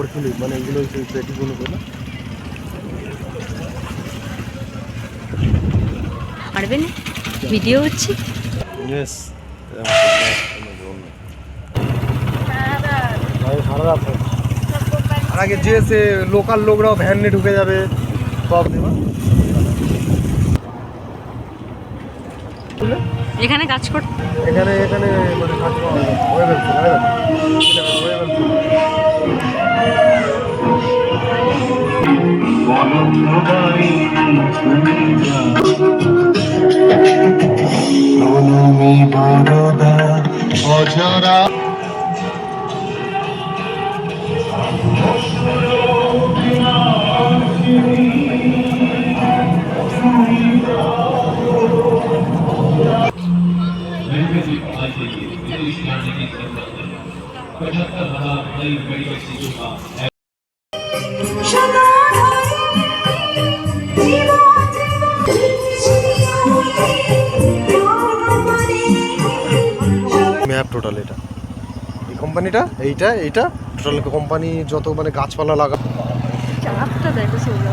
কাপড়গুলি মানে এগুলো হচ্ছে পেটিগুলো না পারবেন ভিডিও হচ্ছে ইয়েস আর আগে যে সে লোকাল লোকরাও ভ্যান নিয়ে ঢুকে যাবে সব দেবা এখানে কাজ কর এখানে এখানে মানে কাজ পাওয়া যায় অজরা ম্যাপ টোটাল এটা এই কোম্পানিটা এইটা টোটাল কোম্পানি যত মানে গাছপালা লাগা চাপটা দেখো সেগুলো